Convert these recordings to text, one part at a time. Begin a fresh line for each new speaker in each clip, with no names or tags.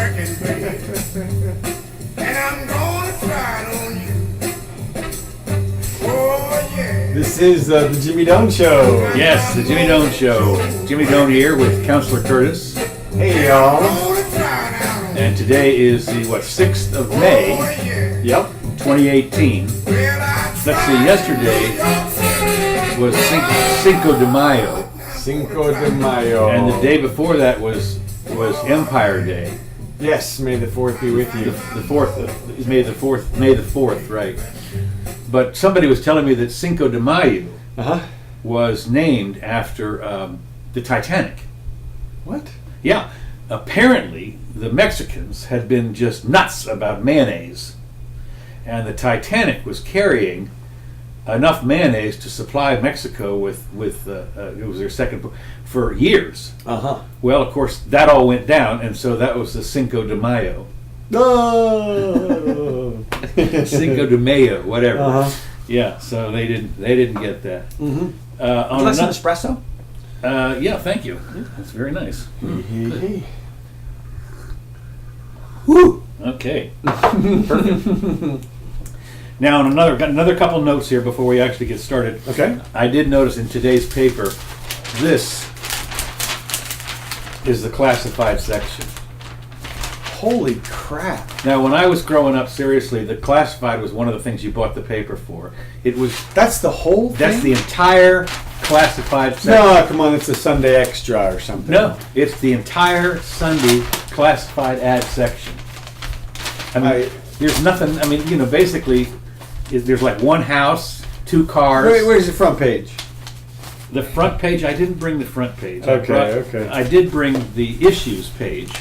working, baby. And I'm gonna try it on you. Oh, yeah.
This is the Jimmy Doane Show.
Yes, the Jimmy Doane Show. Jimmy Doane here with Counselor Curtis.
Hey, y'all.
And today is the, 6th of May,
Yep.
2018. Let's see, yesterday was Cinco de Mayo.
Cinco de Mayo.
And the day before that was Empire Day.
Yes, may the 4th be with you.
The 4th, May the 4th, right. But somebody was telling me that Cinco de Mayo was named after the Titanic.
What?
Yeah, apparently the Mexicans had been just nuts about mayonnaise, and the Titanic was carrying enough mayonnaise to supply Mexico with it was their second for years. Well, of course, that all went down, and so that was the Cinco de Mayo.
No.
Cinco de Mayo, whatever. Yeah, so they didn't get that.
Would you like some espresso?
Yeah, thank you. That's very nice.
Woo.
Okay. Perfect. Now, got another couple notes here before we actually get started.
Okay.
I did notice in today's paper, this is the classified section.
Holy crap.
Now, when I was growing up, seriously, the classified was one of the things you bought the paper for. It was.
That's the whole thing?
That's the entire classified section.
No, come on, it's a Sunday Extra or something.
No, it's the entire Sunday classified ad section. I mean, there's nothing. I mean, basically, there's like one house, two cars.
Where's the front page?
The front page. I didn't bring the front page.
Okay.
I did bring the issues page,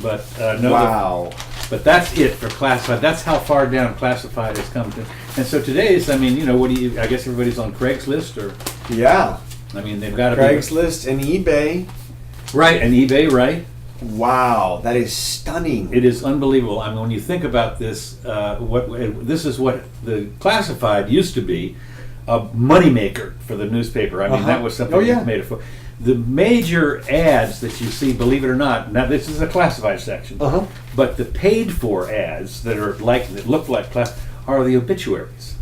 but no.
Wow.
But that's it for classified. That's how far down classified has come to. And so today's. I mean, what do you? I guess everybody's on Craigslist or.
Yeah.
I mean, they've got to
Craigslist and eBay.
Right, and eBay, right.
Wow, that is stunning.
It is unbelievable. I mean, when you think about this, this is what the classified used to be, a moneymaker for the newspaper. I mean, that was something that made it for. The major ads that you see, believe it or not, now this is a classified section, but the paid-for ads that look like class are the obituaries,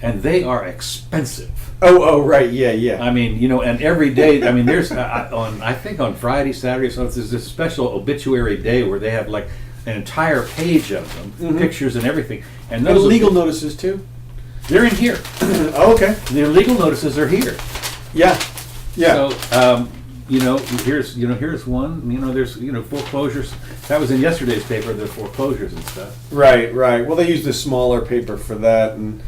and they are expensive.
Oh, right, yeah.
I mean, and every day, I mean, there's I think on Friday, Saturday, or something, there's this special obituary day where they have like an entire page of them, pictures and everything. And those
legal notices too.
They're in here.
Okay.
The legal notices are here.
Yeah.
So, here's one. There's foreclosures. That was in yesterday's paper, the foreclosures and stuff.
Right. Well, they used a smaller paper for that, and.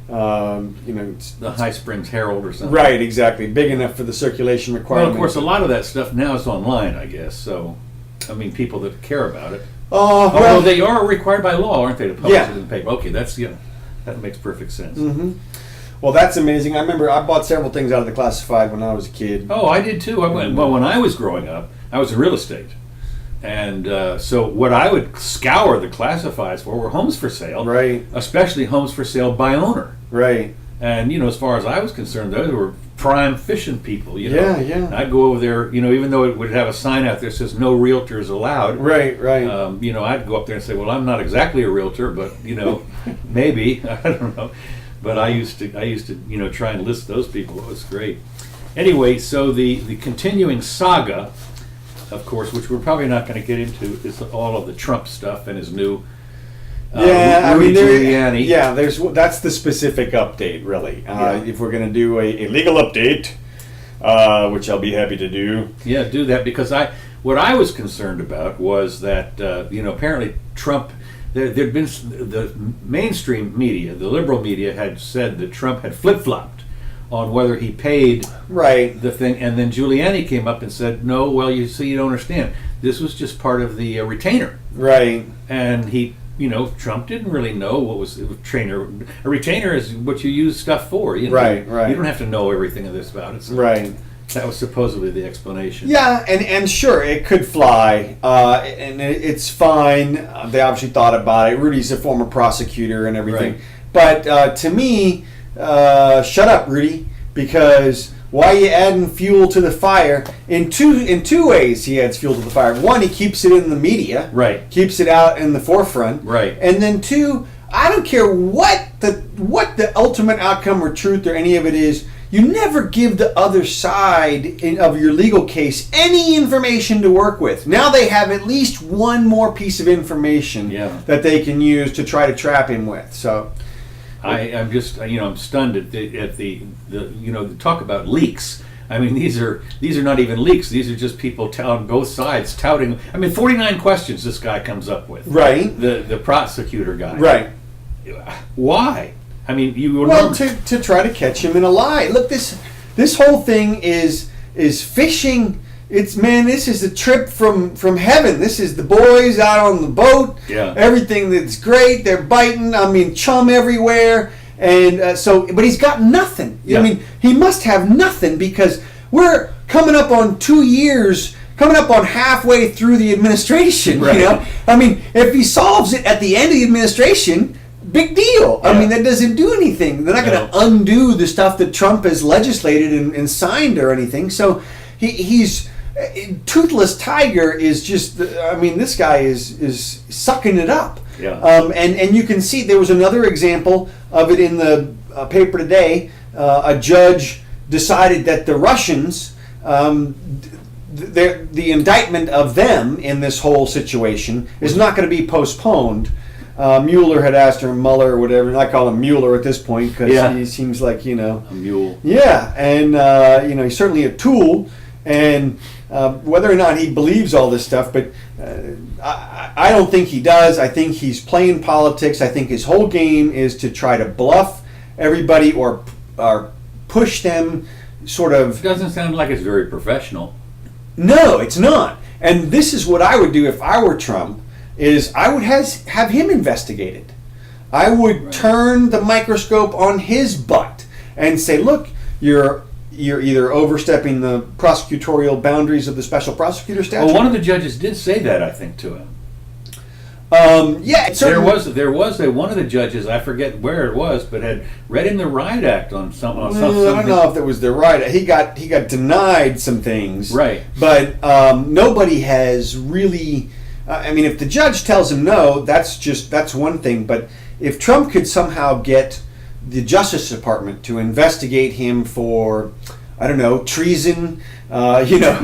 It's the High Springs Herald or something.
Right, exactly. Big enough for the circulation requirement.
Well, of course, a lot of that stuff now is online, I guess. So, I mean, people that care about it.
Well,
they are required by law, aren't they, to publish it in the paper? Okay, that makes perfect sense.
Well, that's amazing. I remember I bought several things out of the classified when I was a kid.
Oh, I did too. When I was growing up, I was in real estate. And so what I would scour the classifieds for were homes for sale.
Right.
Especially homes for sale by owner.
Right.
And, as far as I was concerned, those were prime fishing people,
Yeah.
I'd go over there, even though it would have a sign out there that says no realtors allowed.
Right.
I'd go up there and say, well, I'm not exactly a realtor, but, maybe. I don't know. But I used to, try and list those people. It was great. Anyway, so the continuing saga, of course, which we're probably not going to get into, is all of the Trump stuff and his new Rudy Giuliani.
Yeah, that's the specific update, really. If we're going to do a legal update, which I'll be happy to do.
Yeah, do that, because what I was concerned about was that apparently Trump. There'd been the mainstream media, the liberal media, had said that Trump had flip-flopped on whether he paid the thing, and then Giuliani came up and said, no, well, you don't understand. This was just part of the retainer.
Right.
And he, Trump didn't really know what was a retainer. A retainer is what you use stuff for.
Right.
You don't have to know everything of this about it. So
right.
That was supposedly the explanation.
Yeah, and sure, it could fly, and it's fine. They obviously thought about it. Rudy's a former prosecutor and everything.
Right.
But to me, shut up, Rudy, because why are you adding fuel to the fire? In two ways he adds fuel to the fire. One, he keeps it in the media.
Right.
Keeps it out in the forefront.
Right.
And then two, I don't care what the ultimate outcome or truth or any of it is, you never give the other side of your legal case any information to work with. Now they have at least one more piece of information that they can use to try to trap him with. So
I'm just, I'm stunned at the talk about leaks. I mean, these are not even leaks. These are just people on both sides touting. I mean, 49 questions this guy comes up with.
Right.
The prosecutor guy.
Right.
Why? I mean,
to try to catch him in a lie. Look, this whole thing is fishing. This is a trip from heaven. This is the boys out on the boat.
Yeah. Everything
that's great. They're biting. I mean, chum everywhere. And but he's got nothing.
Yeah.
I mean, he must have nothing because we're coming up on 2 years. Coming up on halfway through the administration.
Right.
I mean, if he solves it at the end of the administration, big deal.
Yeah.
I mean, that doesn't do anything. They're not going to undo the stuff that Trump has legislated and signed or anything. So he's toothless tiger is just. I mean, this guy is sucking it up.
Yeah.
And you can see there was another example of it in the paper today. A judge decided that the Russians. The indictment of them in this whole situation is not going to be postponed. Mueller had asked her, Mueller or whatever, and I call him Mueller at this point because he seems like,
a mule.
Yeah, and, he's certainly a tool, and whether or not he believes all this stuff, but I don't think he does. I think he's playing politics. I think his whole game is to try to bluff everybody or push them sort of...
It doesn't sound like it's very professional.
No, it's not. And this is what I would do if I were Trump, is I would have him investigated. I would turn the microscope on his butt and say, look, you're either overstepping the prosecutorial boundaries of the special prosecutor statute.
Well, one of the judges did say that, I think, to him.
There
was one of the judges, I forget where it was, but had read in the Riot Act on something.
I don't know if it was the Riot. He got denied some things,
right?
But nobody has really. I mean, if the judge tells him no, that's one thing. But if Trump could somehow get the Justice Department to investigate him for, I don't know, treason. Well, yeah.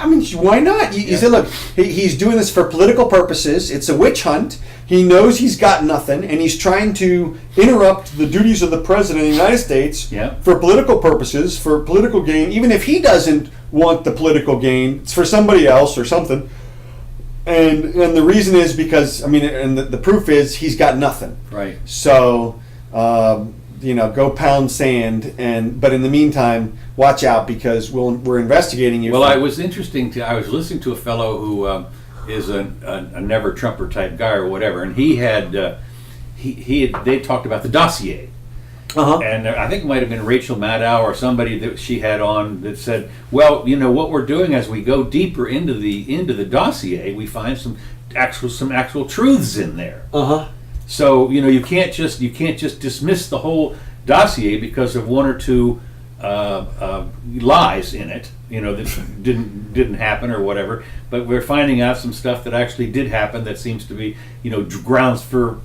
I mean, why not? You said, look, he's doing this for political purposes. It's a witch hunt. He knows he's got nothing, and he's trying to interrupt the duties of the president of the United States for political purposes, for political gain. Even if he doesn't want the political gain, it's for somebody else or something. And the reason is because, I mean, and the proof is he's got nothing.
Right.
So, go pound sand. But in the meantime, watch out because we're investigating you.
Well, I was listening to a fellow who is a never Trumper type guy or whatever, and he had they talked about the dossier. And I think it might have been Rachel Maddow or somebody that she had on that said, well, what we're doing as we go deeper into the dossier, we find some actual truths in there. So you can't just dismiss the whole dossier because of one or two lies in it, that didn't happen or whatever. But we're finding out some stuff that actually did happen that seems to be grounds for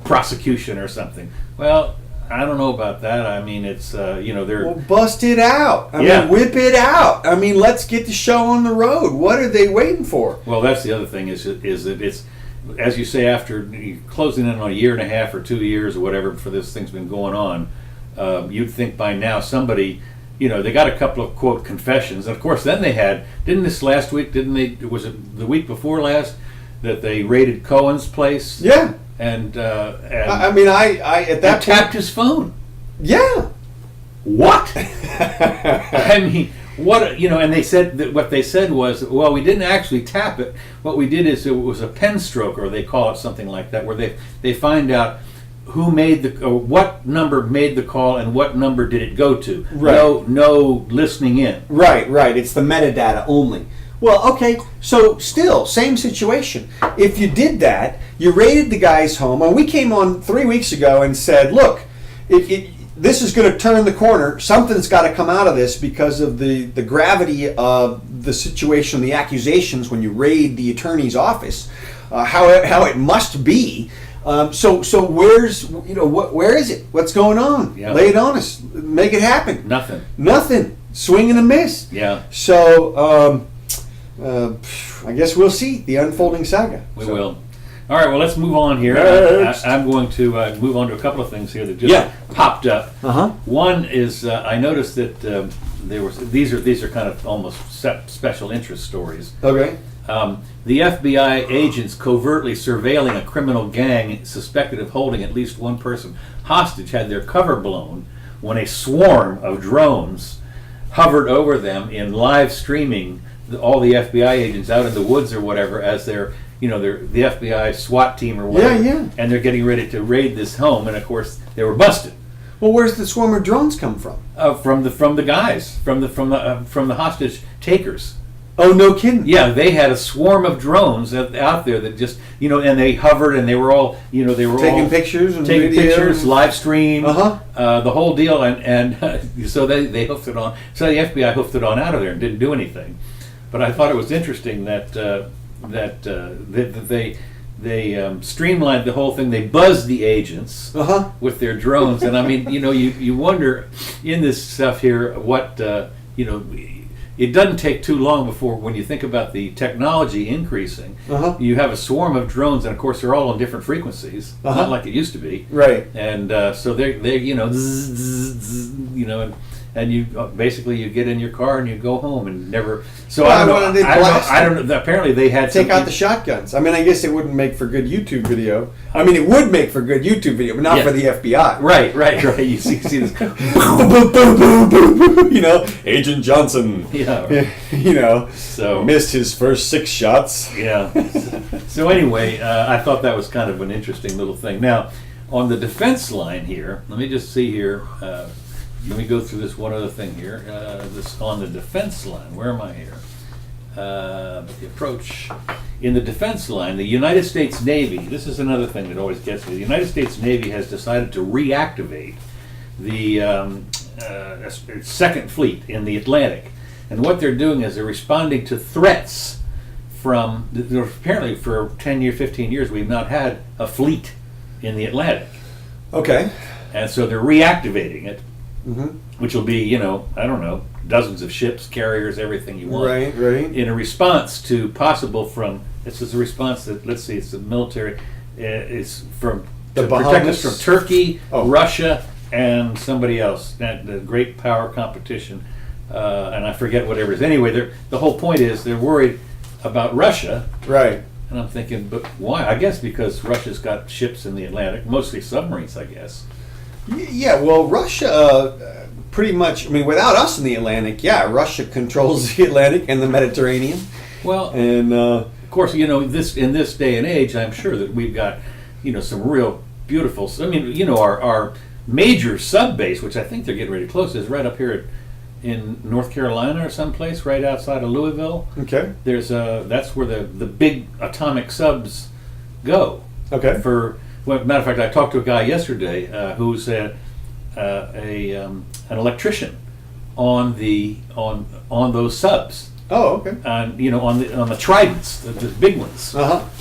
prosecution or something. Well, I don't know about that. I mean, it's they're...
Well, bust it out. I mean, whip it out. I mean, let's get the show on the road. What are they waiting for?
Well, that's the other thing is that it's, as you say, after closing in on a year and a half or 2 years or whatever for this thing's been going on, you'd think by now somebody, they got a couple of, quote, confessions. And of course, then they had, was it the week before last that they raided Cohen's place?
Yeah.
And
I mean, I at that point
tapped his phone.
Yeah.
What? I mean, what? And they said that what they said was, well, we didn't actually tap it. What we did is it was a pen stroke, or they call it something like that, where they find out who made or what number made the call and what number did it go to. Right. No listening in.
Right. It's the metadata only. Well, okay, so still, same situation. If you did that, you raided the guy's home, and we came on 3 weeks ago and said, look, this is going to turn the corner. Something's got to come out of this because of the gravity of the situation, the accusations when you raid the attorney's office, how it must be. So where is it? What's going on?
Yeah.
Lay it on us. Make it happen.
Nothing.
Swing and a miss.
Yeah.
So I guess we'll see the unfolding saga.
We will. All right, well, let's move on here. I'm going to move on to a couple of things here that just popped up. One is I noticed that these are kind of almost special interest stories.
Okay.
The FBI agents covertly surveilling a criminal gang suspected of holding at least one person hostage had their cover blown when a swarm of drones hovered over them in live streaming all the FBI agents out in the woods or whatever as they're the FBI SWAT team or whatever, and they're getting ready to raid this home, and of course they were busted.
Well, where's the swarm of drones come from?
From the guys, from the hostage takers.
Oh, no kidding.
Yeah, they had a swarm of drones out there that just and they hovered and they were all
taking pictures and
taking
video
pictures, live stream,
Uh-huh.
the whole deal, and so they hoofed it on. So the FBI hoofed it on out of there and didn't do anything. But I thought it was interesting that they streamlined the whole thing. They buzzed the agents with their drones, and I mean, you wonder in this stuff here what It doesn't take too long before, when you think about the technology increasing, you have a swarm of drones, and of course they're all on different frequencies, not like it used to be.
Right.
And so they zzz, zzz, and you basically you get in your car and you go home and never. So I don't know. Apparently they had
take out the shotguns. I mean, I guess it wouldn't make for good YouTube video. I mean, it would make for good YouTube video, but not for the FBI.
Right. You see this.
Agent Johnson.
Yeah. So
missed his first 6 shots.
Yeah. So anyway, I thought that was kind of an interesting little thing. Now, on the defense line here, let me just see here. Let me go through this one other thing here. This on the defense line. Where am I here? The approach in the defense line. The United States Navy. This is another thing that always gets me. The United States Navy has decided to reactivate the Second Fleet in the Atlantic, and what they're doing is they're responding to threats from. Apparently, for 15 years, we've not had a fleet in the Atlantic.
Okay.
And so they're reactivating it.
Mm-hmm.
Which will be, I don't know, dozens of ships, carriers, everything you want.
Right.
In a response to this is a response that, let's see, it's the military, is from, to protect us from Turkey, Russia, and somebody else, the great power competition, and I forget whatever it is. Anyway, the whole point is they're worried about Russia.
Right.
And I'm thinking, but why? I guess because Russia's got ships in the Atlantic, mostly submarines, I guess.
Yeah, well, Russia pretty much, I mean, without us in the Atlantic, Russia controls the Atlantic and the Mediterranean.
Well,
and
of course, in this day and age, I'm sure that we've got, some real beautiful, our major sub base, which I think they're getting ready to close, is right up here in North Carolina or someplace, right outside of Louisville.
Okay.
That's where the big atomic subs go.
Okay.
Well, matter of fact, I talked to a guy yesterday who's an electrician on those subs.
Oh, okay.
And on the Tridents, the big ones.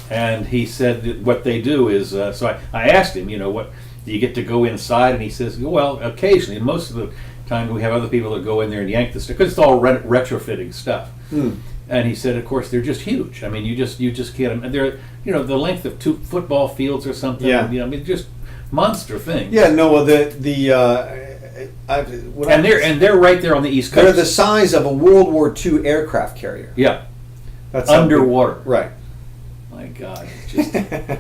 And he said that what they do is. So I asked him, what do you get to go inside? And he says, well, occasionally. Most of the time, we have other people that go in there and yank the stuff because it's all retrofitting stuff. And he said, of course, they're just huge. I mean, you just can't. And they're the length of 2 football fields or something.
Yeah.
I mean, just monster things.
Yeah. No. Well, they're
right there on the East Coast.
They're the size of a World War II aircraft carrier.
Yeah.
That's
underwater.
Right.
My God.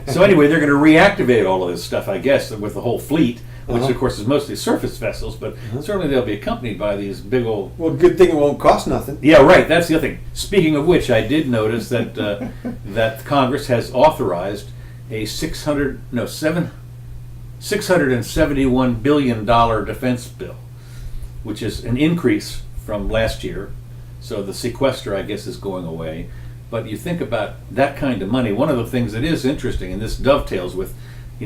So anyway, they're going to reactivate all of this stuff, I guess, with the whole fleet, which of course is mostly surface vessels, but certainly they'll be accompanied by these big old.
Well, good thing it won't cost nothing.
Yeah, right. That's the other thing. Speaking of which, I did notice that that Congress has authorized a $671 billion defense bill, which is an increase from last year. So the sequester, I guess, is going away. But you think about that kind of money. One of the things that is interesting, and this dovetails with,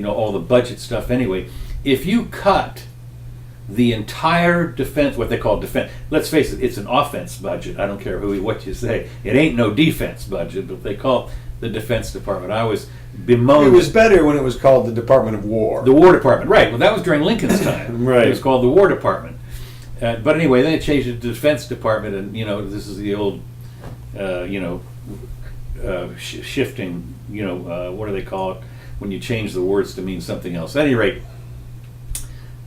all the budget stuff anyway. If you cut the entire defense, what they call defense. Let's face it, it's an offense budget. I don't care what you say. It ain't no defense budget, but they call it the Defense Department. I was bemoaned.
It was better when it was called the Department of War.
The War Department, right. Well, that was during Lincoln's time.
Right.
It was called the War Department. But anyway, then it changed it to Defense Department, and, this is the old, shifting, what do they call it, when you change the words to mean something else. At any rate,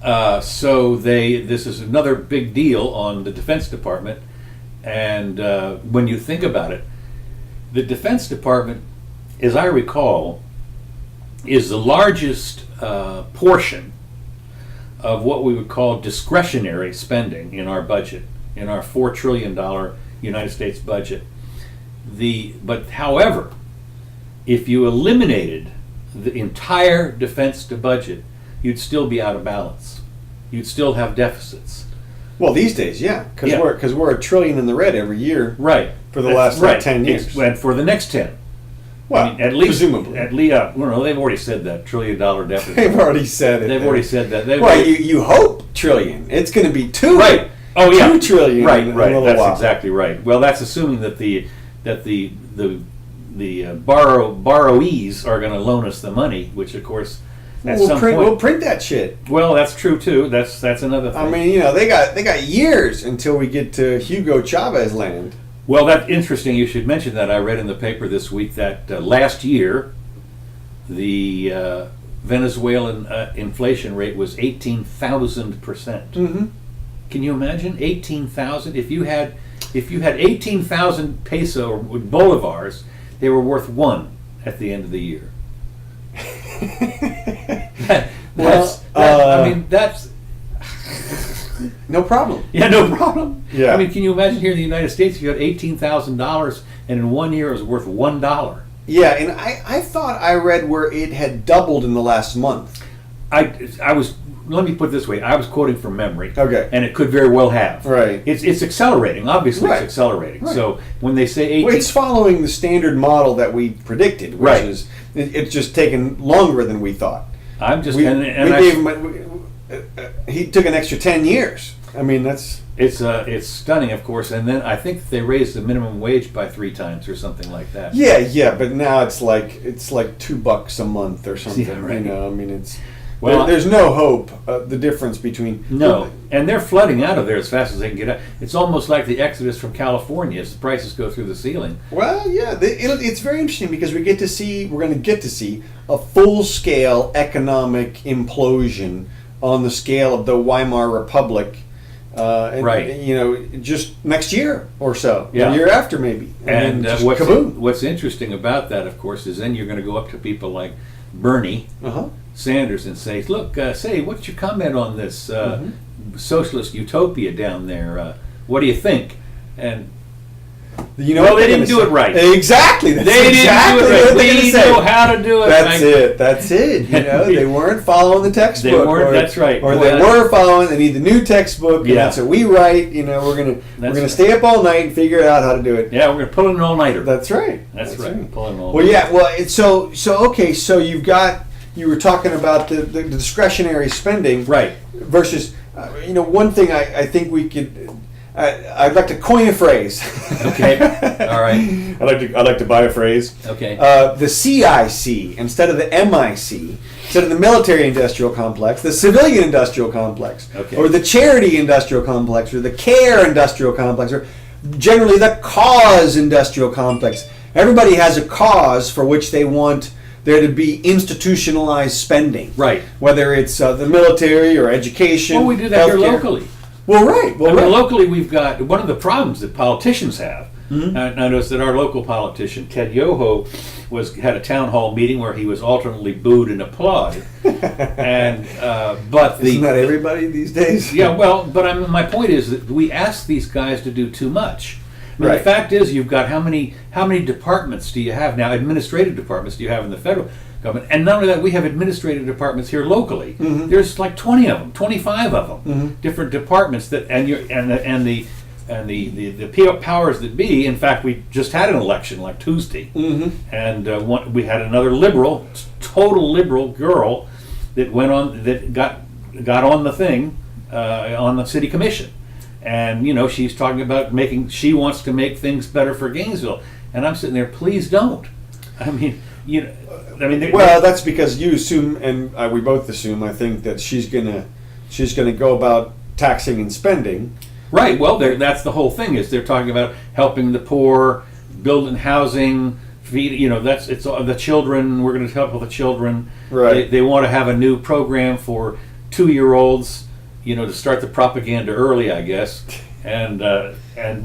this is another big deal on the Defense Department, and when you think about it, the Defense Department, as I recall, is the largest portion of what we would call discretionary spending in our budget, in our $4 trillion United States budget. But however, if you eliminated the entire defense budget, you'd still be out of balance. You'd still have deficits.
Well, these days, yeah, because we're $1 trillion in the red every year,
right?
For the last 10 years,
and for the next 10.
Well,
at least,
presumably.
They've already said that $1 trillion deficit.
They've already said it.
They've already said that.
You hope trillion. It's going to be two.
Right. Oh yeah.
2 trillion.
Right.
In
Right.
a
That's
while.
exactly right. Well, that's assuming that the borrowees are going to loan us the money, which of course
we'll print that shit.
Well, that's true too. That's another thing.
I mean, they got years until we get to Hugo Chavez land.
Well, that's interesting. You should mention that. I read in the paper this week that last year, the Venezuelan inflation rate was 18,000%.
Mm-hmm.
Can you imagine 18,000? If you had 18,000 peso bolivars, they were worth one at the end of the year. That's
no problem.
Yeah, no problem.
Yeah.
I mean, can you imagine here in the United States, if you had $18,000 and in 1 year it was worth $1?
Yeah, and I thought I read where it had doubled in the last month.
Let me put it this way, I was quoting from memory.
Okay.
And it could very well have.
Right.
It's accelerating, obviously.
Right.
It's accelerating.
Right.
So when they say 18...
Well, it's following the standard model that we predicted, which
Right.
is it's just taken longer than we thought.
I'm just...
He took an extra 10 years. I mean, that's...
It's stunning, of course, and then I think they raised the minimum wage by 3 times or something like that.
Yeah, but now it's like $2 a month or something.
Yeah, right.
I mean, it's...
Well,
there's no hope. The difference between...
No, and they're flooding out of there as fast as they can get out. It's almost like the exodus from California as the prices go through the ceiling.
Well, yeah, it's very interesting because we're going to get to see a full-scale economic implosion on the scale of the Weimar Republic.
Right.
Just next year or so.
Yeah.
The year after maybe.
And
kaboom.
what's interesting about that, of course, is then you're going to go up to people like Bernie Sanders and say, look, what's your comment on this socialist utopia down there? What do you think? And
well,
they didn't do it right.
Exactly.
They didn't do it right. We know how to do it.
That's it. They weren't following the textbook.
They weren't. That's right.
Or they were following. They need the new textbook. And that's what we write. We're gonna stay up all night and figure out how to do it.
Yeah, we're gonna pull in an all-nighter.
That's right.
That's right. Pull in an all-nighter.
Well, yeah. Well, so you were talking about the discretionary spending,
right?
Versus, one thing I think we could. I'd like to coin a phrase.
Okay. All right.
I'd like to buy a phrase.
Okay.
The CIC instead of the MIC, instead of the military-industrial complex, the civilian-industrial complex,
okay.
Or the charity-industrial complex, or the care-industrial complex, or generally the cause-industrial complex. Everybody has a cause for which they want there to be institutionalized spending.
Right.
Whether it's the military or education.
Well, we do that here locally.
Well, right.
Locally, we've got one of the problems that politicians have.
Mm-hmm.
I noticed that our local politician, Ted Yoho, had a town hall meeting where he was alternately booed and applauded. But
isn't that everybody these days?
Yeah. Well, but my point is that we ask these guys to do too much. I mean,
right.
The fact is, you've got how many departments do you have now? Administrative departments do you have in the federal government? And not only that, we have administrative departments here locally.
Mm-hmm.
There's like 20 of them, 25 of them,
mm-hmm.
different departments that the powers that be. In fact, we just had an election like Tuesday,
mm-hmm.
and we had another total liberal girl that went on that got on the thing on the city commission, and she's talking about she wants to make things better for Gainesville, and I'm sitting there, please don't. I mean,
well, that's because you assume, and we both assume, I think, that she's gonna go about taxing and spending.
Right. Well, that's the whole thing. Is they're talking about helping the poor, building housing, feed. It's the children. We're going to help with the children.
Right.
They want to have a new program for 2-year-olds. To start the propaganda early, I guess. And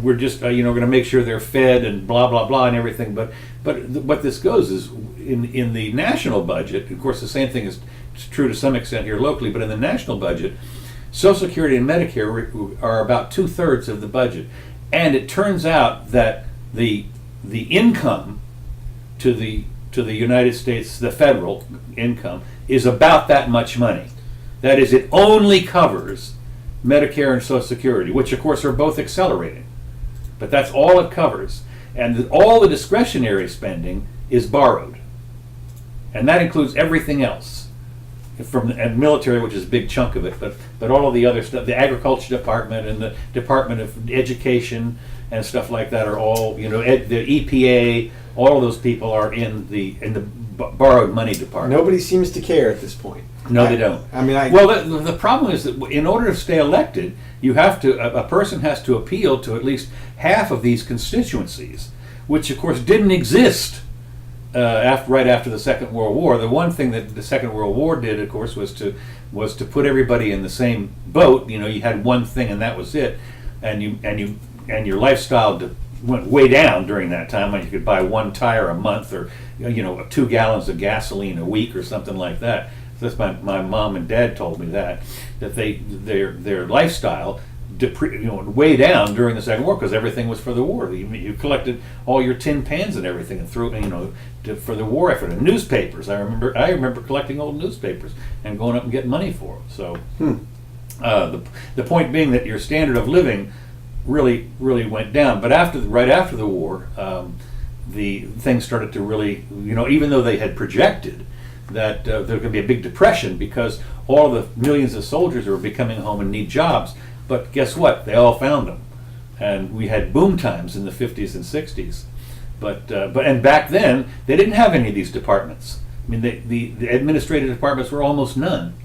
we're just going to make sure they're fed and blah blah blah and everything. But what this goes is in the national budget. Of course, the same thing is true to some extent here locally. But in the national budget, Social Security and Medicare are about 2/3 of the budget, and it turns out that the income to the United States, the federal income, is about that much money. That is, it only covers Medicare and Social Security, which of course are both accelerating, but that's all it covers, and all the discretionary spending is borrowed, and that includes everything else. From the military, which is a big chunk of it, but all of the other stuff, the agriculture department and the Department of Education and stuff like that are all, the EPA, all of those people are in the borrowed money department.
Nobody seems to care at this point.
No, they don't. Well, the problem is that in order to stay elected, a person has to appeal to at least half of these constituencies, which of course didn't exist. Right after the Second World War. The one thing that the Second World War did, of course, was to put everybody in the same boat. You had one thing and that was it, and your lifestyle went way down during that time when you could buy one tire a month or 2 gallons of gasoline a week or something like that. So that's my mom and dad told me that their lifestyle way down during the Second War because everything was for the war. You collected all your tin pans and everything and threw for the war effort. And newspapers. I remember collecting old newspapers and going up and getting money for them. So the point being that your standard of living really went down. But right after the war, the things started to really even though they had projected that there was going to be a big depression because all of the millions of soldiers were coming home and need jobs. But guess what? They all found them, and we had boom times in the 50s and 60s. But back then they didn't have any of these departments. I mean, the administrative departments were almost none,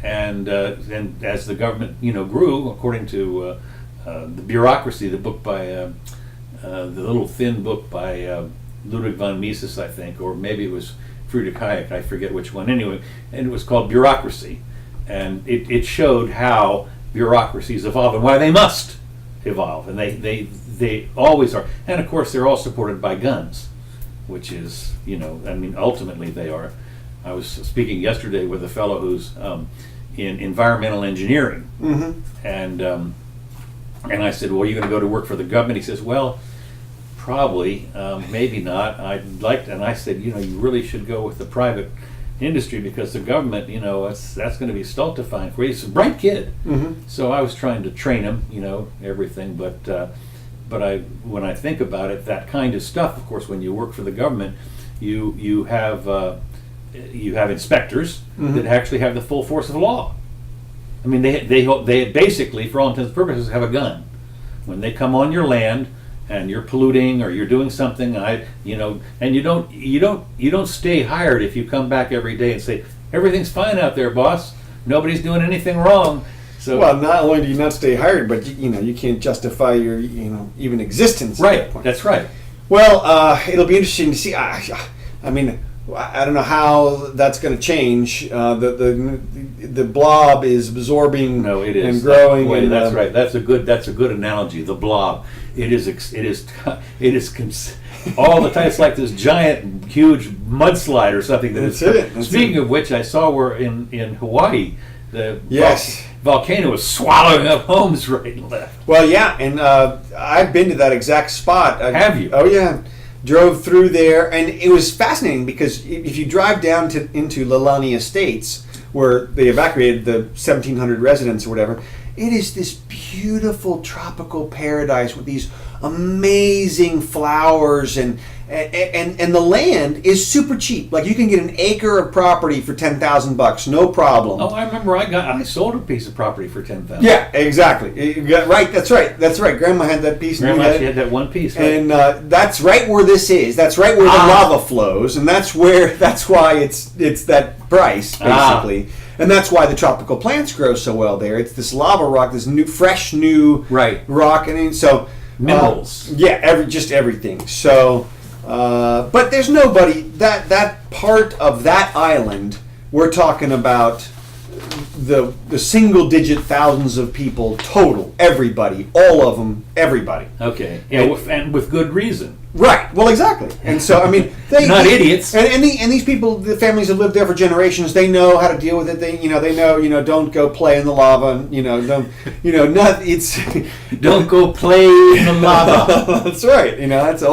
and as the government grew, according to the Bureaucracy, the book by the little thin book by Ludwig von Mises, I think, or maybe it was Friedrich Hayek, I forget which one. Anyway, and it was called Bureaucracy, and it showed how bureaucracies evolve and why they must evolve, and they always are. And of course they're all supported by guns, which is ultimately they are. I was speaking yesterday with a fellow who's in environmental engineering, and I said, well, are you going to go to work for the government? He says, well, probably, maybe not. I'd like to. And I said, you really should go with the private industry because the government, that's going to be stultifying for you. He's a bright kid, so I was trying to train him, everything. But when I think about it, that kind of stuff, of course, when you work for the government, you have inspectors that actually have the full force of law. I mean, they basically, for all intents and purposes, have a gun when they come on your land. And you're polluting, or you're doing something, and you don't stay hired if you come back every day and say everything's fine out there, boss. Nobody's doing anything wrong. So
well, not only do you not stay hired, but you can't justify your even existence.
Right.
At that point.
That's right.
Well, it'll be interesting to see. I mean, I don't know how that's going to change. The blob is absorbing and growing.
Wait, that's right. That's a good analogy. The blob. It is all the time. It's like this giant, huge mudslide or something. Speaking of which, I saw where in Hawaii the volcano was swallowing up homes right and left.
Well, yeah, and I've been to that exact spot.
Have you?
Oh yeah. Drove through there, and it was fascinating because if you drive down into Leilani Estates, where they evacuated the 1,700 residents or whatever, it is this beautiful tropical paradise with these amazing flowers and the land is super cheap. Like you can get an acre of property for $10,000, no problem.
Oh, I remember I sold a piece of property for $10,000.
Yeah, exactly. Right. That's right. Grandma had that piece.
Grandma, she had that one piece. Right?
And that's right where this is. That's right where the lava flows, and that's why it's that price basically. And that's why the tropical plants grow so well there. It's this lava rock, this fresh new rock, and so
minerals.
Just everything. So. But there's nobody that part of that island. We're talking about the single-digit thousands of people total. Everybody, all of them, everybody.
Okay, yeah, and with good reason.
Right. Well, exactly. And so, I mean,
not idiots.
And these people, the families have lived there for generations. They know how to deal with it. They know, don't go play in the lava. And,
don't go play in the lava.
That's right. That's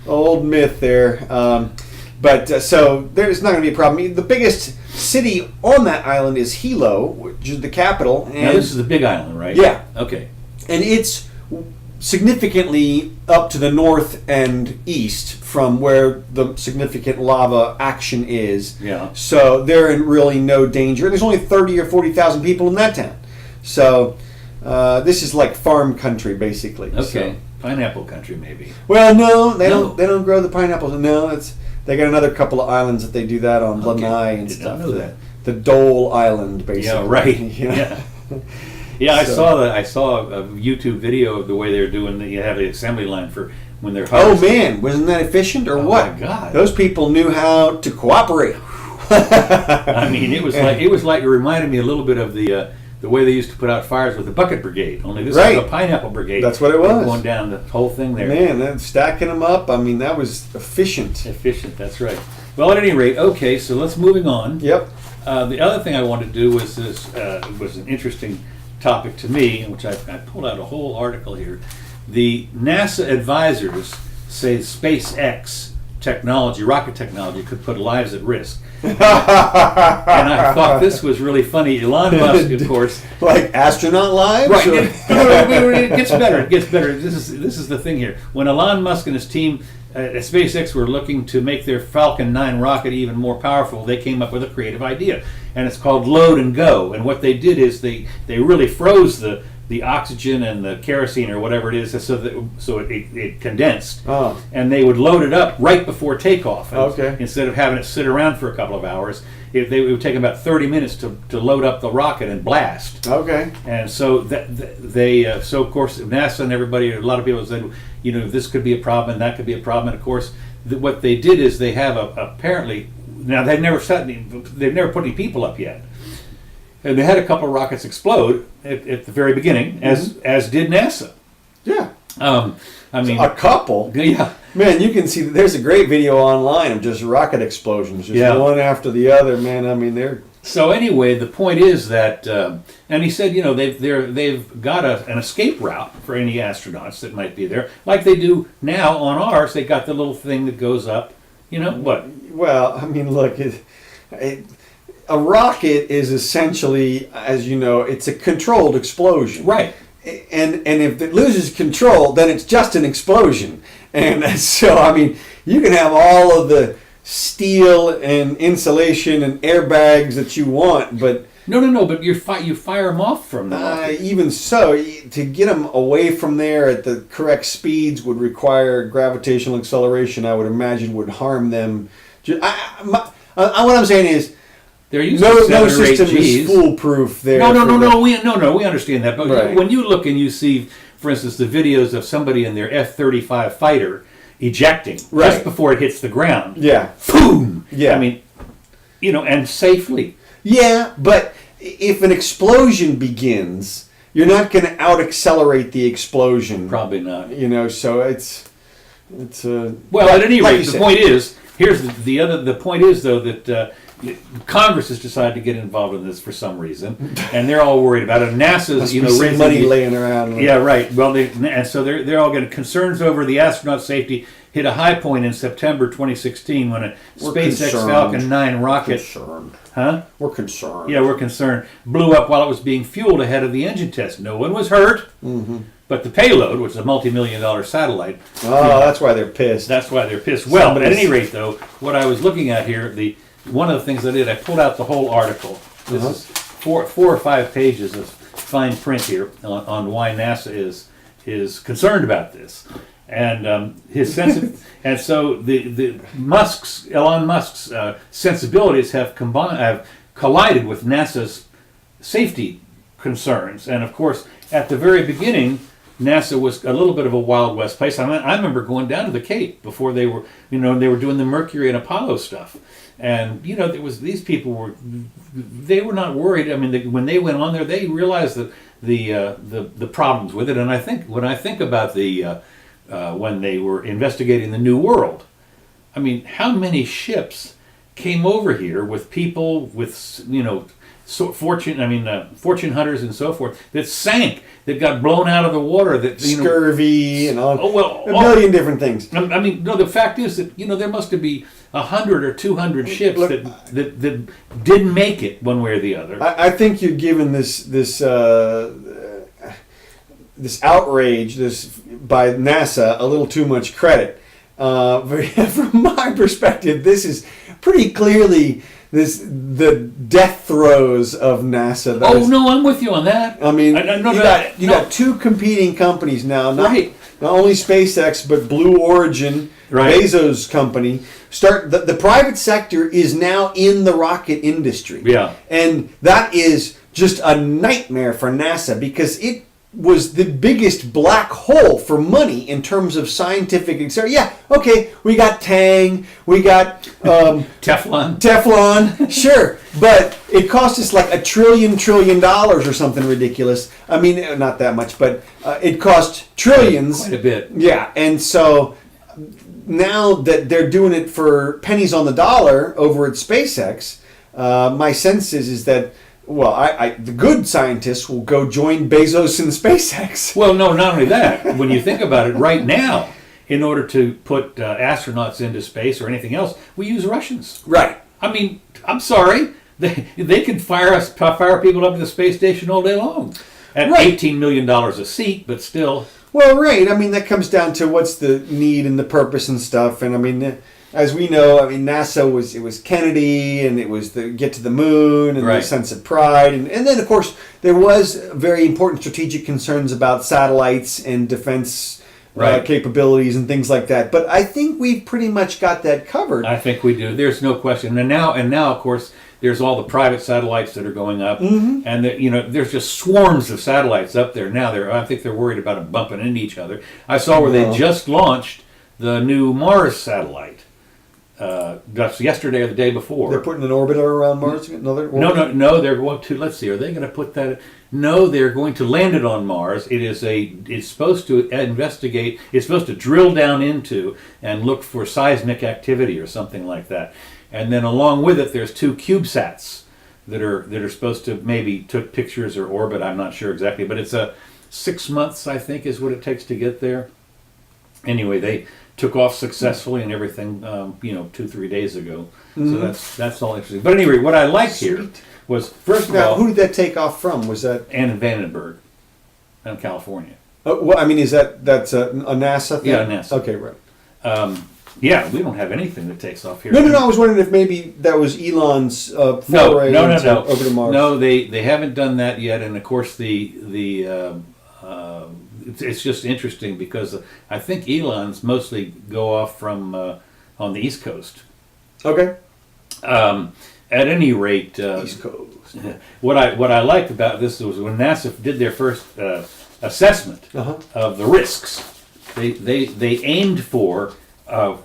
old myth there. So there's not going to be a problem. The biggest city on that island is Hilo, which is the capital. And
now this is the big island, right?
Yeah.
Okay.
And it's significantly up to the north and east from where the significant lava action is.
Yeah.
So they're in really no danger. There's only 30 or 40,000 people in that town. So this is like farm country, basically.
Okay.
So.
Pineapple country, maybe.
Well, no, they don't grow the pineapples. No, they got another couple of islands that they do that on, Lanai and stuff.
Did not know that.
The Dole Island, basically.
Yeah, right. Yeah. Yeah, I saw a YouTube video of the way they're doing. You have the assembly line for when they're harvesting.
Oh man, wasn't that efficient or what?
Oh my God,
those people knew how to cooperate.
I mean, it was like it reminded me a little bit of the way they used to put out fires with the bucket brigade. Only this was a pineapple brigade.
That's what it was.
Going down the whole thing there.
Man, stacking them up. I mean, that was efficient.
Efficient. That's right. Well, at any rate, okay. So let's moving on.
Yep.
The other thing I wanted to do was this was an interesting topic to me, in which I pulled out a whole article here. The NASA advisors say SpaceX technology, rocket technology, could put lives at risk. And I thought this was really funny. Elon Musk, of course,
like astronaut lives,
right? It gets better. It gets better. This is the thing here. When Elon Musk and his team at SpaceX were looking to make their Falcon 9 rocket even more powerful, they came up with a creative idea, and it's called load and go. And what they did is they really froze the oxygen and the kerosene or whatever it is, so it condensed, and they would load it up right before takeoff.
Okay.
Instead of having it sit around for a couple of hours, it would take about 30 minutes to load up the rocket and blast.
Okay.
And so so of course NASA and everybody, a lot of people said, this could be a problem and that could be a problem. And of course, what they did is they have apparently now they've never put any people up yet. And they had a couple of rockets explode at the very beginning, as did NASA.
Yeah.
I mean,
a couple.
Yeah.
Man, you can see there's a great video online of just rocket explosions, just one after the other. Man, I mean they're.
So anyway, the point is that, and he said, they've got an escape route for any astronauts that might be there, like they do now on ours. They got the little thing that goes up. What?
Well, I mean, look. A rocket is essentially, as you know, it's a controlled explosion.
Right.
And if it loses control, then it's just an explosion. And so, I mean, you can have all of the steel and insulation and airbags that you want, but...
No, but you fire them off from them.
Even so, to get them away from there at the correct speeds would require gravitational acceleration, I would imagine would harm them. What I'm saying is, no system is foolproof there.
No. We understand that. But
right.
When you look and you see, for instance, the videos of somebody in their F-35 fighter ejecting just before it hits the ground.
Yeah.
Boom.
Yeah.
I mean, and safely.
Yeah, but if an explosion begins, you're not going to out-accelerate the explosion.
Probably not.
So it's
well, at any rate, the point is, here's the point is though that Congress has decided to get involved in this for some reason, and they're all worried about it. NASA's,
raising money laying around.
Yeah, right. Well, so they're all getting concerns over the astronaut safety. Hit a high point in September 2016 when a SpaceX Falcon 9 rocket. Huh?
We're concerned.
Yeah, we're concerned. Blew up while it was being fueled ahead of the engine test. No one was hurt.
Mm-hmm.
But the payload, which is a multi-million-dollar satellite,
Oh, that's why they're pissed.
that's why they're pissed. Well, but at any rate, though, what I was looking at here, one of the things I did, I pulled out the whole article. This is four or five pages of fine print here on why NASA is concerned about this, and his sense of, and so Elon Musk's sensibilities have collided with NASA's safety concerns, and of course, at the very beginning, NASA was a little bit of a Wild West place. I remember going down to the Cape before they were doing the Mercury and Apollo stuff, and these people were not worried. I mean, when they went on there, they realized that the problems with it. And when I think about when they were investigating the New World, I mean, how many ships came over here with people with fortune hunters and so forth that sank, that got blown out of the water, that
scurvy and all, a million different things.
I mean, no. The fact is that there must have been 100 or 200 ships that didn't make it one way or the other.
I think you're given this outrage by NASA a little too much credit. From my perspective, this is pretty clearly the death throes of NASA.
No, I'm with you on that.
I mean, you got two competing companies now. Not only SpaceX, but Blue Origin, Bezos' company. The private sector is now in the rocket industry.
Yeah.
And that is just a nightmare for NASA because it was the biggest black hole for money in terms of scientific etc. Yeah, okay, we got Tang, we got Teflon, sure, but it cost us like $1 trillion or something ridiculous. I mean, not that much, but it cost trillions.
Quite a bit.
Yeah, and so now that they're doing it for pennies on the dollar over at SpaceX, my sense is that the good scientists will go join Bezos and SpaceX.
Well, no, not only that. When you think about it, right now, in order to put astronauts into space or anything else, we use Russians.
Right.
I mean, I'm sorry, they can fire people up to the space station all day long at $18 million a seat, but still.
Well, right. I mean, that comes down to what's the need and the purpose and stuff. And I mean, as we know, NASA was Kennedy, and it was the get to the moon and the sense of pride, and then of course there was very important strategic concerns about satellites and defense capabilities and things like that. But I think we've pretty much got that covered.
I think we do. There's no question. And now of course there's all the private satellites that are going up, and there's just swarms of satellites up there now. I think they're worried about them bumping into each other. I saw where they just launched the new Mars satellite. That's yesterday or the day before.
They're putting an orbiter around Mars? Another orbiter?
No. They're going to. Let's see. Are they going to put that? No, they're going to land it on Mars. It's supposed to investigate. It's supposed to drill down into and look for seismic activity or something like that. And then along with it, there's 2 CubeSats that are supposed to maybe took pictures or orbit. I'm not sure exactly, but it's 6 months, I think, is what it takes to get there. Anyway, they took off successfully and everything, 2-3 days ago. So that's all interesting. But anyway, what I liked here was, first of all,
who did that take off from? Was that
Ann Vandenberg, in California?
Well, I mean, that's a NASA thing?
Yeah, NASA.
Okay, right.
Yeah, we don't have anything that takes off here.
No. I was wondering if maybe that was Elon's foray over to Mars.
No, they haven't done that yet, and of course it's just interesting because I think Elon's mostly go off from on the East Coast.
Okay.
At any rate,
East Coast.
What I liked about this was when NASA did their first assessment of the risks, they aimed for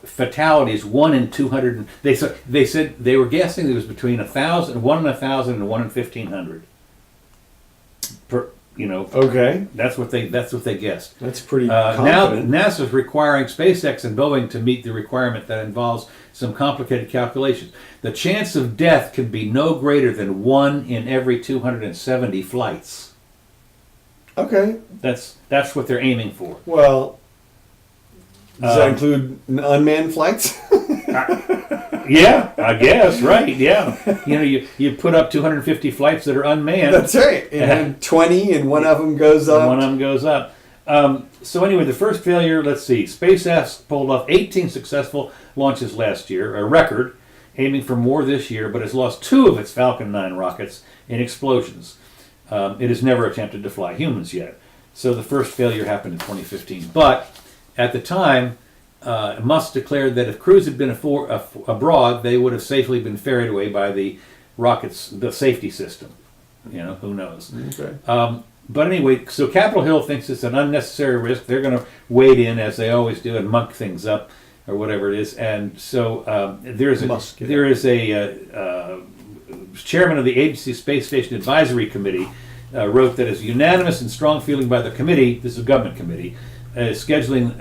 fatalities 1 in 200. They said they were guessing it was between 1,000, 1 in 1,000, and 1 in 1,500.
Okay.
That's what they guessed.
That's pretty
Now
confident.
NASA's requiring SpaceX and Boeing to meet the requirement that involves some complicated calculations. The chance of death can be no greater than 1 in every 270 flights.
Okay.
That's what they're aiming for.
Well, does that include unmanned flights?
Yeah, I guess, right, yeah. You put up 250 flights that are unmanned.
That's right. And 20, and one of them goes up.
One of them goes up. So anyway, the first failure, let's see. SpaceX pulled off 18 successful launches last year, a record, aiming for more this year, but has lost 2 of its Falcon 9 rockets in explosions. It has never attempted to fly humans yet. So the first failure happened in 2015. But at the time, Musk declared that if crews had been abroad, they would have safely been ferried away by the rocket's the safety system. Who knows?
Okay.
But anyway, so Capitol Hill thinks it's an unnecessary risk. They're going to wade in, as they always do, and muck things up, or whatever it is. And so there is a chairman of the agency Space Station Advisory Committee wrote that it's unanimous and strong feeling by the committee, this is a government committee, scheduling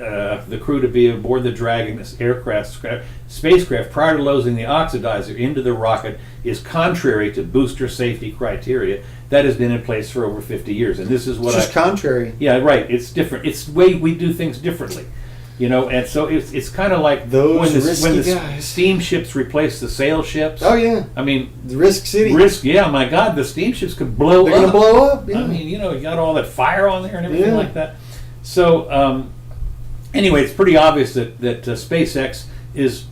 the crew to be aboard the Dragon spacecraft prior to loading the oxidizer into the rocket is contrary to booster safety criteria that has been in place for over 50 years. And this is what
it's just contrary.
Yeah, right. It's different. It's the way we do things differently. And so it's kind of like
when
the
guys.
steamships replace the sail ships.
Oh yeah.
I mean,
the Risk City.
Yeah, my God, the steamships could blow up.
They're going to blow up. Yeah.
I mean, you got all that fire on there and everything like that. So anyway, it's pretty obvious that SpaceX is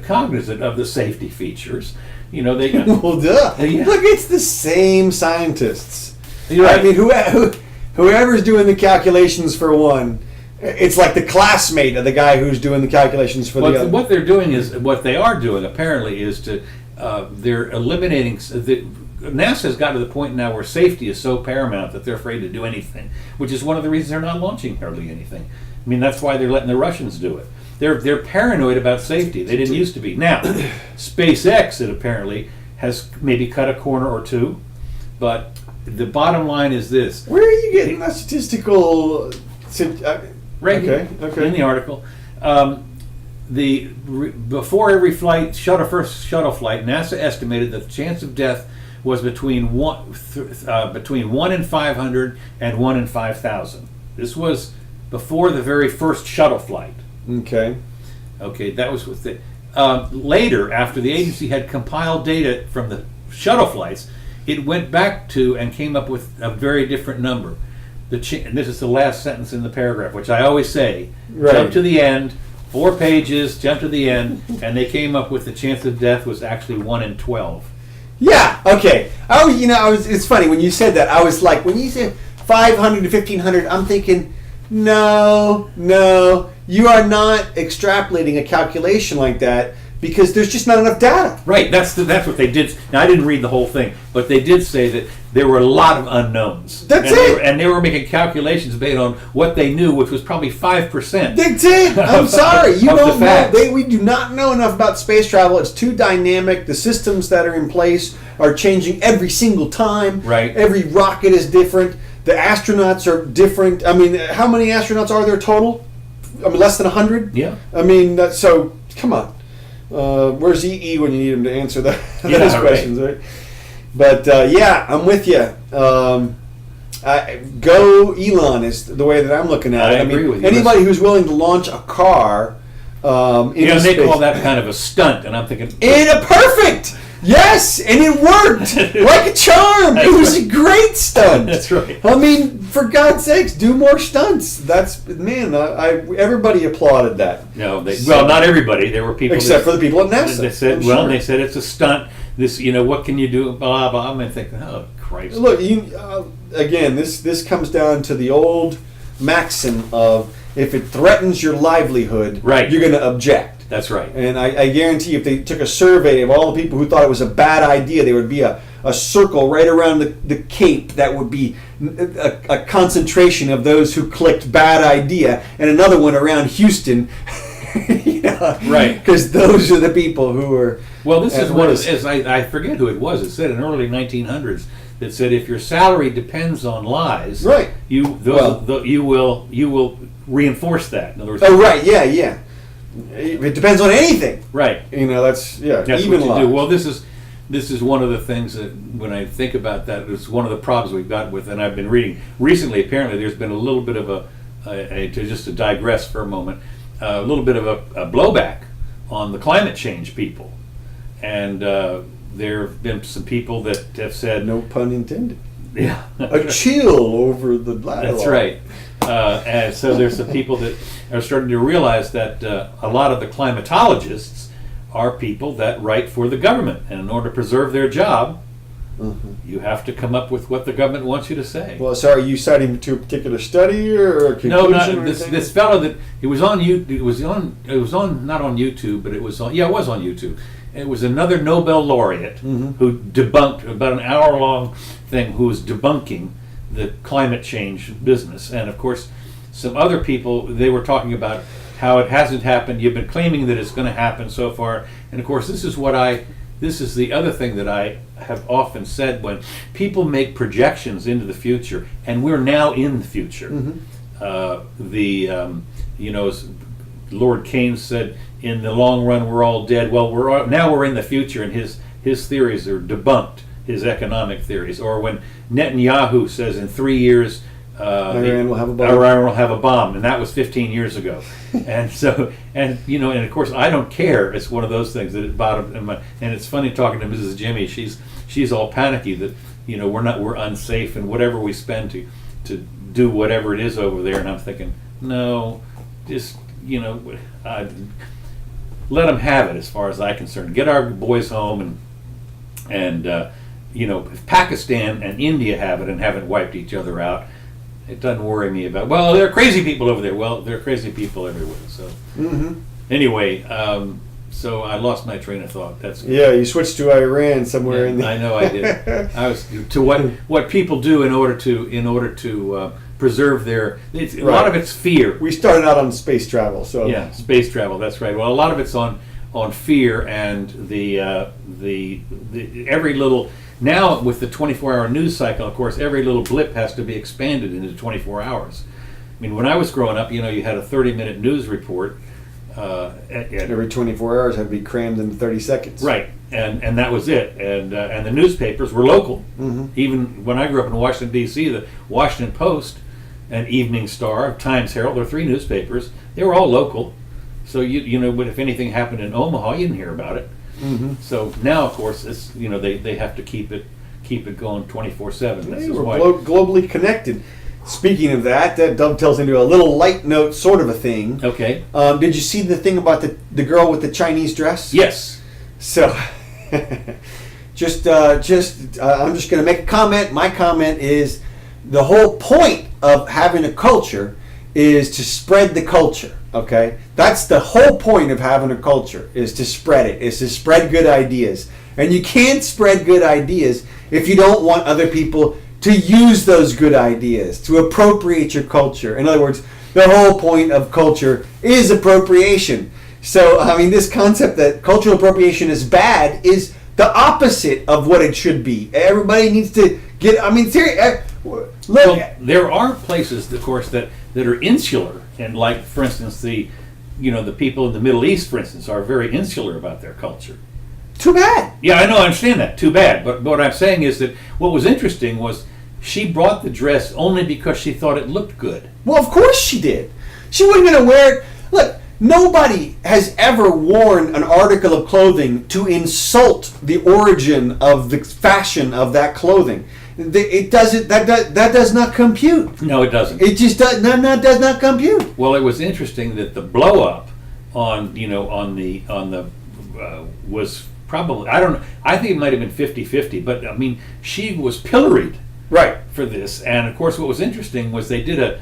cognizant of the safety features. They
well, duh.
Yeah.
Look, it's the same scientists.
Right.
I mean, whoever's doing the calculations for one, it's like the classmate of the guy who's doing the calculations for the other.
What they are doing apparently is they're eliminating. NASA has got to the point now where safety is so paramount that they're afraid to do anything, which is one of the reasons they're not launching hardly anything. I mean, that's why they're letting the Russians do it. They're paranoid about safety. They didn't used to be. Now, SpaceX, it apparently has maybe cut a corner or two, but the bottom line is this.
Where are you getting that statistical...
Right
okay.
in the article. Before every first shuttle flight, NASA estimated that the chance of death was between 1 in 500 and 1 in 5,000. This was before the very first shuttle flight.
Okay,
that was with the later, after the agency had compiled data from the shuttle flights, it went back to and came up with a very different number. And this is the last sentence in the paragraph, which I always say, jump to the end, 4 pages, jump to the end, and they came up with the chance of death was actually 1 in 12.
Yeah. Okay. It's funny when you said that. I was like, when you said 500 to 1,500, I'm thinking, no, you are not extrapolating a calculation like that because there's just not enough data.
Right. That's what they did. Now I didn't read the whole thing, but they did say that there were a lot of unknowns.
That's it.
And they were making calculations based on what they knew, which was probably 5%.
That's it. I'm sorry. You
of
don't
the facts.
know. We do not know enough about space travel. It's too dynamic. The systems that are in place are changing every single time.
Right.
Every rocket is different. The astronauts are different. I mean, how many astronauts are there total? I mean, less than 100?
Yeah.
I mean, so, come on. Where's EE when you need him to answer those questions, right? But I'm with you. Go Elon is the way that I'm looking at it.
I agree with you.
Anybody who's willing to launch a car into
they
space,
call that kind of a stunt, and I'm thinking,
perfect. Yes, and it worked like a charm. It was a great stunt.
That's right.
I mean, for God's sakes, do more stunts. Everybody applauded that.
No, not everybody. There were people,
except for the people at NASA.
They said, they said it's a stunt. This, what can you do? Blah blah. I'm thinking, oh Christ.
Look, again, this comes down to the old maxim of if it threatens your livelihood,
right,
you're going to object.
That's right.
And I guarantee you, if they took a survey of all the people who thought it was a bad idea, there would be a circle right around the Cape that would be a concentration of those who clicked bad idea, and another one around Houston.
Right.
Because those are the people who are.
Well, this is what it is. I forget who it was. It said in early 1900s that said if your salary depends on lies,
right,
you will reinforce that. In other words,
right, yeah. It depends on anything,
right?
That's
even what you do. Well, this is one of the things that when I think about that, it's one of the problems we've got with, and I've been reading recently. Apparently, there's been a little bit of to digress for a moment, a little bit of a blowback on the climate change people, and there have been some people that have said,
no pun intended.
Yeah.
a chill over the dialogue.
That's right. And so there's some people that are starting to realize that a lot of the climatologists are people that write for the government, and in order to preserve their job, you have to come up with what the government wants you to say.
Well, so are you citing to a particular study or a conclusion?
No, not
or
this fellow that it was on not on YouTube, but it was on YouTube. It was another Nobel laureate who debunked about an hour-long thing who was debunking the climate change business. And of course, some other people, they were talking about how it hasn't happened. You've been claiming that it's going to happen so far. And of course, this is the other thing that I have often said when people make projections into the future, and we're now in the future. As Lord Keynes said, in the long run, we're all dead. Well, we're in the future, and his theories are debunked, his economic theories. Or when Netanyahu says in 3 years,
Iran will have a bomb.
Iran will have a bomb, and that was 15 years ago. And so, and of course, I don't care. It's one of those things that it bothered. And it's funny talking to Mrs. Jimmy. She's all panicky that we're unsafe, and whatever we spend to do whatever it is over there. And I'm thinking, no, just let them have it. As far as I'm concerned, get our boys home, and if Pakistan and India have it and haven't wiped each other out, it doesn't worry me about. Well, there are crazy people over there. Well, there are crazy people everywhere. So anyway, so I lost my train of thought. That's
yeah. You switched to Iran somewhere in there.
I know I did. I was to what people do in order to preserve their. A lot of it's fear.
We started out on space travel, so
yeah, space travel. That's right. Well, a lot of it's on fear and the every little. Now, with the 24-hour news cycle, of course, every little blip has to be expanded into 24 hours. I mean, when I was growing up, you had a 30-minute news report.
Every 24 hours had to be crammed into 30 seconds.
Right, and that was it. And the newspapers were local. Even when I grew up in Washington, D.C., the Washington Post and Evening Star, Times Herald, there were 3 newspapers. They were all local. So, but if anything happened in Omaha, you didn't hear about it. So now, of course, it's they have to keep it going 24/7.
We're globally connected. Speaking of that dovetails into a little light note sort of a thing.
Okay.
Did you see the thing about the girl with the Chinese dress?
Yes.
So, I'm just going to make a comment. My comment is the whole point of having a culture is to spread the culture. Okay, that's the whole point of having a culture, is to spread it, is to spread good ideas. And you can't spread good ideas if you don't want other people to use those good ideas, to appropriate your culture. In other words, the whole point of culture is appropriation. So, I mean, this concept that cultural appropriation is bad is the opposite of what it should be. Everybody needs to get, look.
Well, there are places, of course, that are insular. And like, for instance, the people in the Middle East, for instance, are very insular about their culture.
Too bad.
Yeah, I know, I understand that. Too bad. But what I'm saying is that what was interesting was she brought the dress only because she thought it looked good.
Well, of course she did. She wasn't going to wear it. Look, nobody has ever worn an article of clothing to insult the origin of the fashion of that clothing. It doesn't. That does not compute.
No, it doesn't.
It just does not compute.
Well, it was interesting that the blow up on was probably, I don't know. I think it might have been 50-50, but I mean, she was pilloried
right
for this. And of course, what was interesting was they did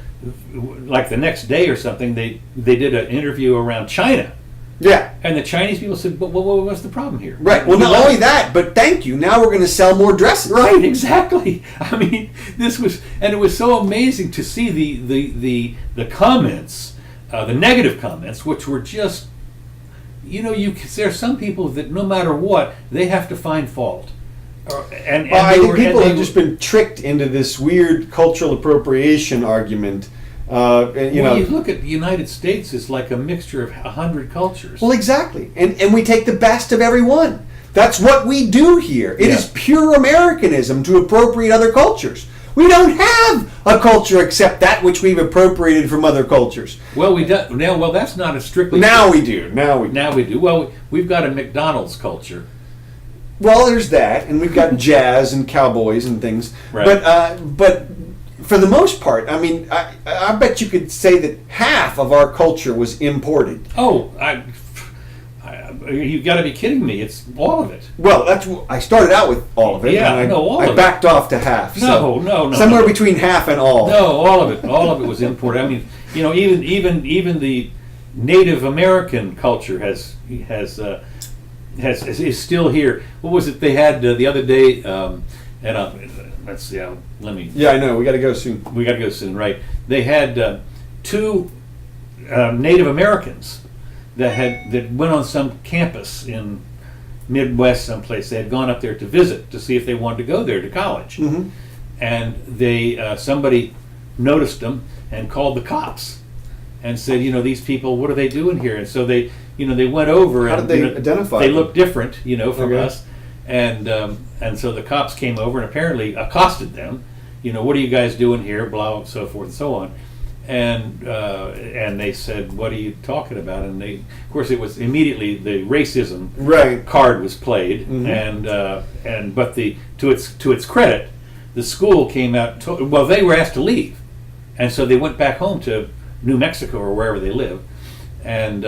like the next day or something. They did an interview around China.
Yeah.
And the Chinese people said, but what's the problem here?
Right. Well, not only that, but thank you. Now we're going to sell more dresses.
Right, exactly. I mean, it was so amazing to see the comments, the negative comments, which were just, there's some people that no matter what, they have to find fault.
I think people have just been tricked into this weird cultural appropriation argument.
You look at the United States as like a mixture of 100 cultures.
Well, exactly, and we take the best of every one. That's what we do here. It is pure Americanism to appropriate other cultures. We don't have a culture except that which we've appropriated from other cultures.
Well, we do now. Well, that's not a strictly.
Now we do.
Now we do. Well, we've got a McDonald's culture.
Well, there's that, and we've got jazz and cowboys and things.
Right.
But for the most part, I mean, I bet you could say that half of our culture was imported.
Oh, you got to be kidding me! It's all of it.
Well, I started out with all of it.
Yeah,
and
all
I
of it.
backed off to half.
No.
Somewhere between half and all.
No, all of it. All of it was imported. I mean, even the Native American culture is still here. What was it they had the other day? Let's see. Let me.
Yeah, I know. We got to go soon.
We got to go soon, right? They had two Native Americans that went on some campus in Midwest someplace. They had gone up there to visit to see if they wanted to go there to college, and they somebody noticed them and called the cops and said, these people, what are they doing here? And so they went over.
How
and
did they identify
They
them?
looked different, from us, and so the cops came over and apparently accosted them. What are you guys doing here? Blah, and so forth and so on. And they said, "What are you talking about?" And of course, it was immediately the racism card was played, but to its credit, the school came out. They were asked to leave, and so they went back home to New Mexico or wherever they live, and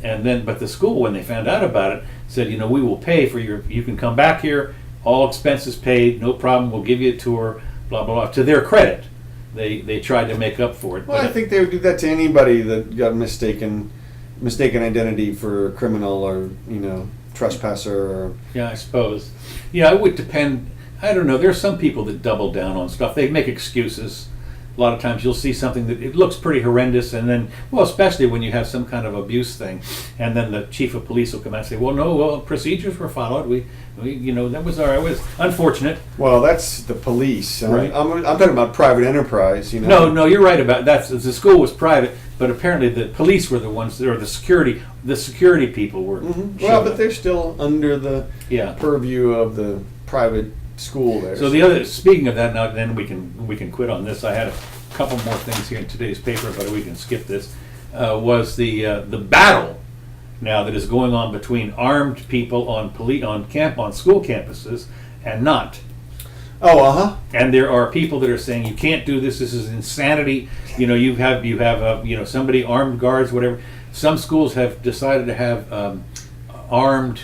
then the school, when they found out about it, said, "We will pay for you can come back here, all expenses paid, no problem. We'll give you a tour." Blah blah blah. To their credit. They tried to make up for it.
Well, I think they would do that to anybody that got mistaken identity for a criminal or trespasser. Or
yeah, I suppose. Yeah, it would depend. I don't know. There are some people that double down on stuff. They make excuses. A lot of times you'll see something that it looks pretty horrendous, and then, especially when you have some kind of abuse thing, and then the chief of police will come out and say, procedures were followed. We that was all right. It was unfortunate.
Well, that's the police.
Right.
I'm talking about private enterprise.
No, you're right about that. The school was private, but apparently the police were the ones, or the security people were.
Well, but they're still under the purview of the private school there.
So speaking of that, now then we can quit on this. I had a couple more things here in today's paper, but we can skip this. Was the battle now that is going on between armed people on school campuses and not. And there are people that are saying you can't do this. This is insanity. You have somebody armed guards, whatever. Some schools have decided to have armed.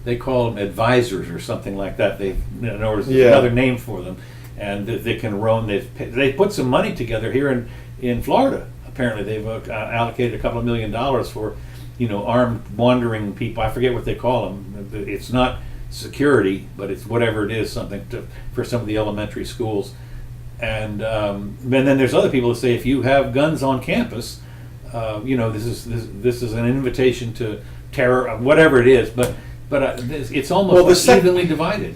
They call them advisors or something like that. Another name for them, and they can roam. They put some money together here in Florida. Apparently, they've allocated a couple of $1 million for armed wandering people. I forget what they call them. It's not security, but it's whatever it is, something for some of the elementary schools. And then there's other people that say if you have guns on campus, this is an invitation to terror, whatever it is. But it's almost evenly divided.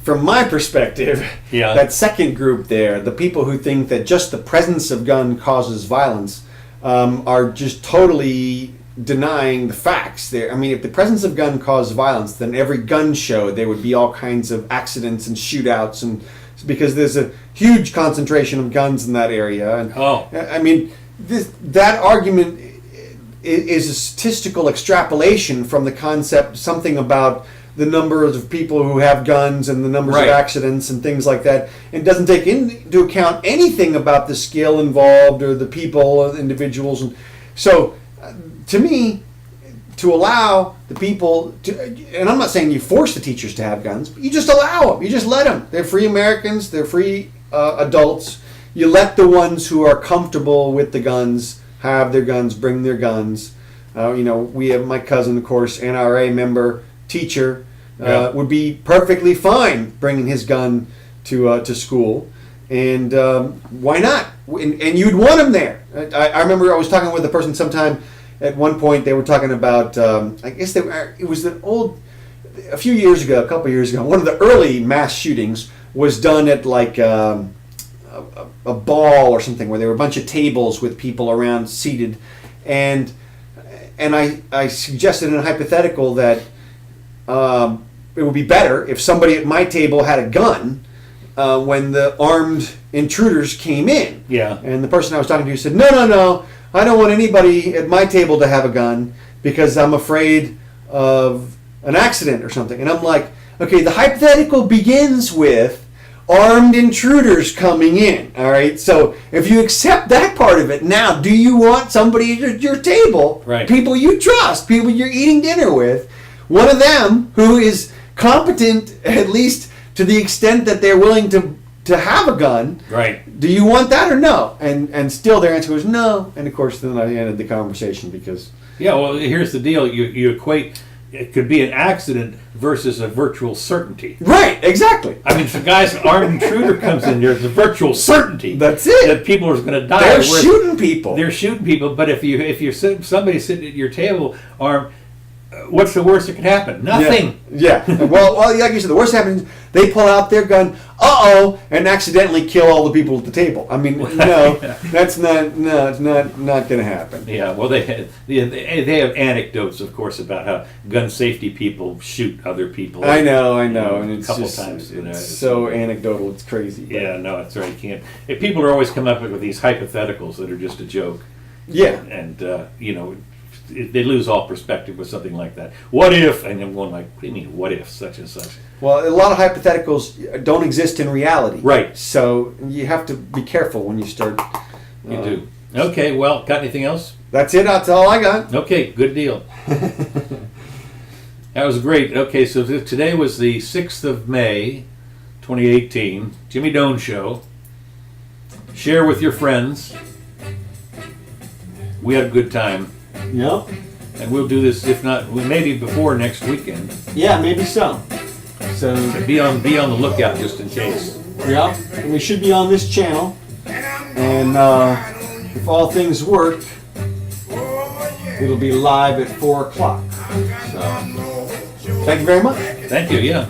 From my perspective, that second group there, the people who think that just the presence of gun causes violence, are just totally denying the facts there. I mean, if the presence of gun caused violence, then every gun show there would be all kinds of accidents and shootouts, and because there's a huge concentration of guns in that area. And I mean, that argument is a statistical extrapolation from the concept, something about the numbers of people who have guns and the numbers of accidents and things like that. It doesn't take into account anything about the skill involved or the people or the individuals. And so, to me, to allow the people to, and I'm not saying you force the teachers to have guns, but you just allow them. You just let them. They're free Americans. They're free adults. You let the ones who are comfortable with the guns have their guns, bring their guns. We have my cousin, of course, NRA member, teacher, would be perfectly fine bringing his gun to school, and why not? And you'd want him there. I remember I was talking with a person sometime. At one point, they were talking about. I guess it was a couple years ago. One of the early mass shootings was done at like a ball or something, where there were a bunch of tables with people around seated, and I suggested in a hypothetical that. It would be better if somebody at my table had a gun when the armed intruders came in.
Yeah.
And the person I was talking to said, no, I don't want anybody at my table to have a gun because I'm afraid of an accident or something. And I'm like, okay, the hypothetical begins with armed intruders coming in. All right. So if you accept that part of it, now do you want somebody at your table,
right,
people you trust, people you're eating dinner with, one of them who is competent, at least to the extent that they're willing to have a gun,
right?
Do you want that or no? And still their answer was no. And of course then I ended the conversation because
well, here's the deal: you equate. It could be an accident versus a virtual certainty.
Right, exactly.
I mean, if a guy's armed intruder comes in, there's a virtual certainty.
That's it.
That people are going to die.
They're shooting people.
They're shooting people. But if you're somebody sitting at your table armed, what's the worst that could happen? Nothing.
Yeah. Well, like you said, the worst happens. They pull out their gun, and accidentally kill all the people at the table. I mean, no, that's not. No, it's not going to happen.
Yeah. Well, they have anecdotes, of course, about how gun safety people shoot other people.
I know, and it's
a couple
just,
times.
It's so anecdotal. It's crazy.
Yeah. No, that's right. You can't. People are always coming up with these hypotheticals that are just a joke.
Yeah.
And they lose all perspective with something like that. What if? And I'm going like, what do you mean, what if such and such?
Well, a lot of hypotheticals don't exist in reality.
Right.
So you have to be careful when you start.
You do. Okay, well, got anything else?
That's it. That's all I got.
Okay, good deal. That was great. Okay, so today was the 6th of May, 2018. Jimmy Doane Show. Share with your friends. We had a good time.
Yep.
And we'll do this, if not, maybe before next weekend.
Yeah, maybe so. So
be on the lookout just in case.
Yeah, and we should be on this channel. And if all things work, it'll be live at 4 o'clock. So, thank you very much.
Thank you, yeah.